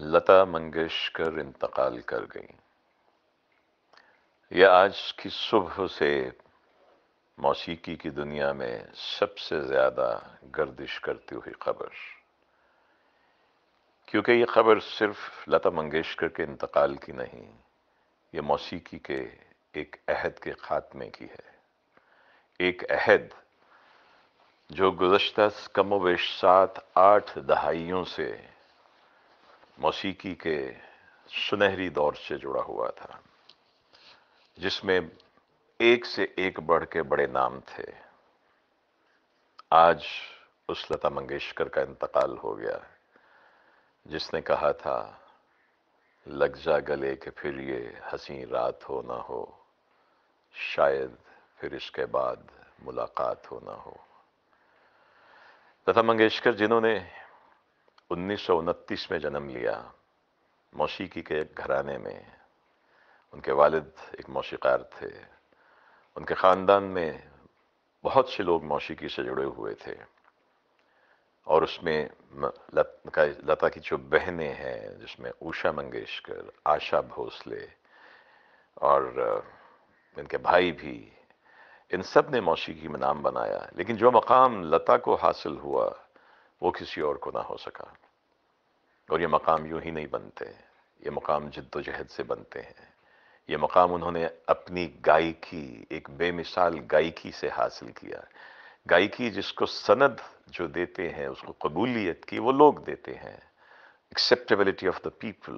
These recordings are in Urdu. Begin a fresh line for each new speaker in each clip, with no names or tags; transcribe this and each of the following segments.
لتا منگیشکر انتقال کر گئیں۔ یہ آج کی صبح سے موسیقی کی دنیا میں سب سے زیادہ گردش کرتی ہوئی خبر، کیونکہ یہ خبر صرف لتا منگیشکر کے انتقال کی نہیں، یہ موسیقی کے ایک عہد کے خاتمے کی ہے۔ ایک عہد جو گزشتہ کم و بیش 7-8 دہائیوں سے موسیقی کے سنہری دور سے جڑا ہوا تھا، جس میں ایک سے ایک بڑھ کے بڑے نام تھے۔ آج اس لتا منگیشکر کا انتقال ہو گیا، جس نے کہا تھا لگ جا گلے کہ پھر یہ حسین رات ہو نہ ہو، شاید پھر اس کے بعد ملاقات ہو نہ ہو۔ لتا منگیشکر جنہوں نے 1929 میں جنم لیا، موسیقی کے ایک گھرانے میں، ان کے والد ایک موسیقار تھے، ان کے خاندان میں بہت سے لوگ موسیقی سے جڑے ہوئے تھے، اور اس میں لتا کی جو بہنیں ہیں، جس میں اوشا منگیشکر، آشا بھوسلے اور ان کے بھائی بھی، ان سب نے موسیقی میں نام بنایا، لیکن جو مقام لتا کو حاصل ہوا وہ کسی اور کو نہ ہو سکا۔ اور یہ مقام یوں ہی نہیں بنتے، یہ مقام جد و جہد سے بنتے ہیں۔ یہ مقام انہوں نے اپنی گائیکی، ایک بے مثال گائیکی سے حاصل کیا۔ گائیکی جس کو سند جو دیتے ہیں، اس کو قبولیت کی وہ لوگ دیتے ہیں، ایکسیپٹیبلٹی آف دا پیپل۔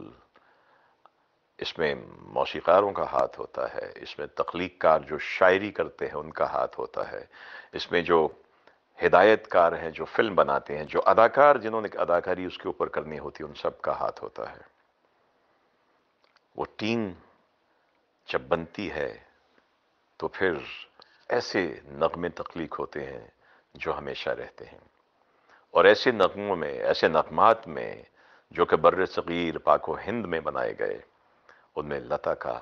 اس میں موسیقاروں کا ہاتھ ہوتا ہے، اس میں تخلیق کار جو شاعری کرتے ہیں ان کا ہاتھ ہوتا ہے، اس میں جو ہدایت کار ہیں جو فلم بناتے ہیں، جو اداکار جنہوں نے اداکاری اس کے اوپر کرنی ہوتی ہے، ان سب کا ہاتھ ہوتا ہے۔ وہ ٹیم جب بنتی ہے تو پھر ایسے نغمے تخلیق ہوتے ہیں جو ہمیشہ رہتے ہیں، اور ایسے نغموں میں، ایسے نغمات میں جو کہ بر صغیر پاک و ہند میں بنائے گئے، ان میں لتا کا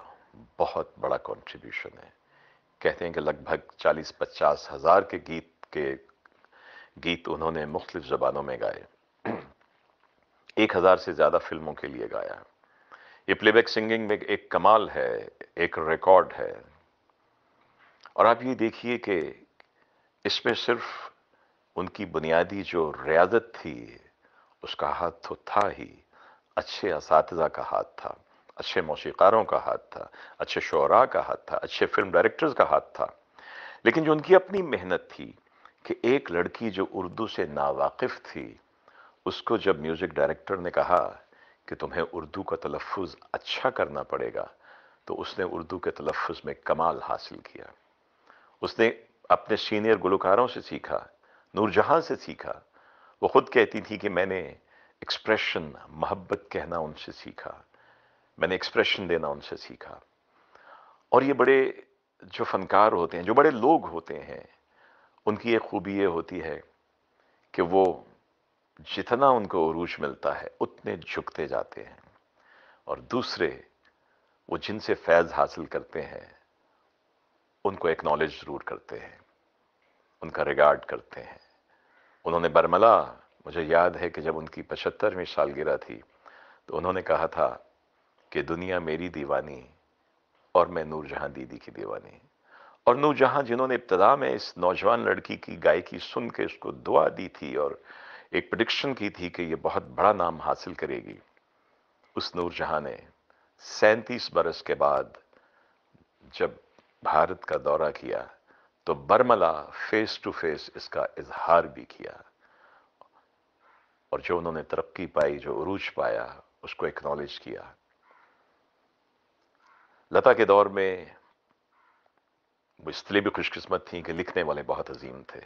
بہت بڑا کنٹریبیوشن ہے۔ کہتے ہیں کہ لگ بھگ 40-50 ہزار کے گیت انہوں نے مختلف زبانوں میں گائے، 1000 سے زیادہ فلموں کے لیے گایا۔ یہ پلے بیک سنگنگ میں ایک کمال ہے، ایک ریکارڈ ہے۔ اور آپ یہ دیکھیے کہ اس میں صرف ان کی بنیادی جو ریاضت تھی، اس کا ہاتھ تو تھا ہی، اچھے اساتذہ کا ہاتھ تھا، اچھے موسیقاروں کا ہاتھ تھا، اچھے شعراء کا ہاتھ تھا، اچھے فلم ڈائریکٹرز کا ہاتھ تھا، لیکن جو ان کی اپنی محنت تھی کہ ایک لڑکی جو اردو سے ناواقف تھی، اس کو جب میوزک ڈائریکٹر نے کہا کہ تمہیں اردو کا تلفظ اچھا کرنا پڑے گا، تو اس نے اردو کے تلفظ میں کمال حاصل کیا۔ اس نے اپنے سینئر گلوکاروں سے سیکھا، نور جہاں سے سیکھا۔ وہ خود کہتی تھی کہ میں نے ایکسپریشن، محبت کہنا ان سے سیکھا، میں نے ایکسپریشن دینا ان سے سیکھا۔ اور یہ بڑے جو فنکار ہوتے ہیں، جو بڑے لوگ ہوتے ہیں، ان کی ایک خوبی یہ ہوتی ہے کہ وہ جتنا ان کو عروج ملتا ہے اتنے جھکتے جاتے ہیں، اور دوسرے وہ جن سے فیض حاصل کرتے ہیں ان کو ایکنالج ضرور کرتے ہیں، ان کا ریگارڈ کرتے ہیں۔ انہوں نے برملا، مجھے یاد ہے کہ جب ان کی 75ویں سالگرہ تھی تو انہوں نے کہا تھا کہ دنیا میری دیوانی اور میں نور جہاں دیدی کی دیوانی۔ اور نور جہاں جنہوں نے ابتدا میں اس نوجوان لڑکی کی گائیکی سن کے اس کو دعا دی تھی اور ایک پریڈکشن کی تھی کہ یہ بہت بڑا نام حاصل کرے گی، اس نور جہاں نے 37 برس کے بعد جب بھارت کا دورہ کیا تو برملا فیس ٹو فیس اس کا اظہار بھی کیا، اور جو انہوں نے ترقی پائی، جو عروج پایا، اس کو ایکنالج کیا۔ لتا کے دور میں وہ اس لیے بھی خوش قسمت تھیں کہ لکھنے والے بہت عظیم تھے۔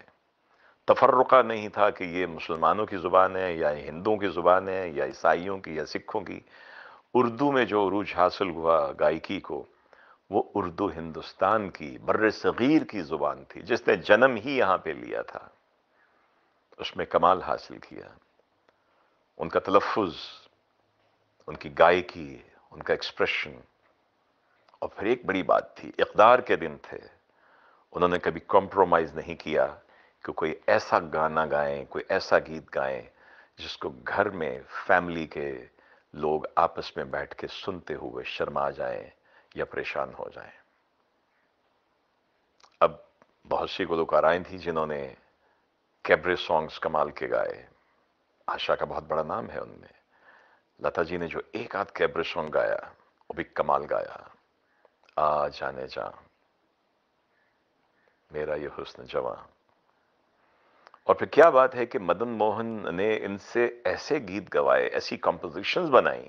تفرقہ نہیں تھا کہ یہ مسلمانوں کی زبان ہے یا ہندوؤں کی زبان ہے یا عیسائیوں کی یا سکھوں کی۔ اردو میں جو عروج حاصل ہوا گائیکی کو، وہ اردو ہندوستان کی، بر صغیر کی زبان تھی، جس نے جنم ہی یہاں پہ لیا تھا۔ اس میں کمال حاصل کیا۔ ان کا تلفظ، ان کی گائیکی، ان کا ایکسپریشن، اور پھر ایک بڑی بات تھی، اقدار کے دن تھے، انہوں نے کبھی کمپرومائز نہیں کیا کہ کوئی ایسا گانا گائیں، کوئی ایسا گیت گائیں جس کو گھر میں فیملی کے لوگ آپس میں بیٹھ کے سنتے ہوئے شرما جائیں یا پریشان ہو جائیں۔ اب بہت سی گلوکارائیں تھیں جنہوں نے کیبرے سانگز کمال کے گائے، آشا کا بہت بڑا نام ہے ان میں۔ لتا جی نے جو ایک آدھ کیبرے سانگ گایا وہ بھی کمال گایا، آ جانے جاں، میرا یہ حسن جواں۔ اور پھر کیا بات ہے کہ مدن موہن نے ان سے ایسے گیت گوائے، ایسی کمپوزیشنز بنائیں،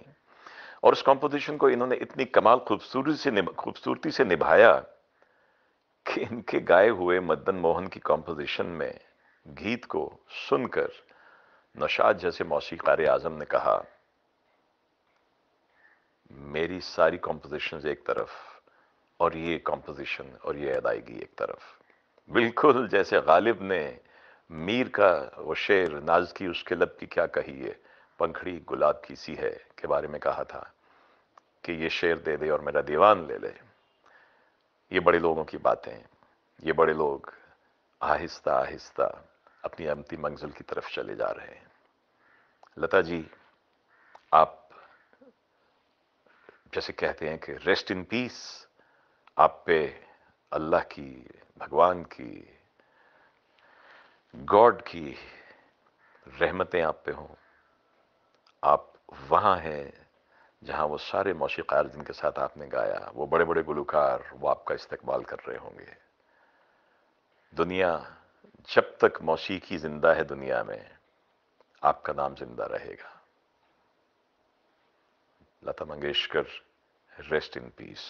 اور اس کمپوزیشن کو انہوں نے اتنی کمال خوبصورتی سے نبھایا کہ ان کے گائے ہوئے مدن موہن کی کمپوزیشن میں گیت کو سن کر نوشاد جیسے موسیقار اعظم نے کہا، میری ساری کمپوزیشنز ایک طرف اور یہ کمپوزیشن اور یہ ادائیگی ایک طرف۔ بالکل جیسے غالب نے میر کا وہ شعر ناز کی اس کے لب کی کیا کہیے، پنکھڑی گلاب کی سی ہے کے بارے میں کہا تھا کہ یہ شعر دے دے اور میرا دیوان لے لے۔ یہ بڑے لوگوں کی باتیں، یہ بڑے لوگ آہستہ آہستہ اپنی امتی منزل کی طرف چلے جا رہے ہیں۔ لتا جی، آپ جیسے کہتے ہیں کہ ریسٹ ان پیس، آپ پہ اللہ کی، بھگوان کی، گاڈ کی رحمتیں آپ پہ ہوں۔ آپ وہاں ہیں جہاں وہ سارے موسیقار جن کے ساتھ آپ نے گایا، وہ بڑے بڑے گلوکار، وہ آپ کا استقبال کر رہے ہوں گے۔ دنیا جب تک موسیقی زندہ ہے دنیا میں، آپ کا نام زندہ رہے گا۔ Lata Mangeshkar, rest in piece.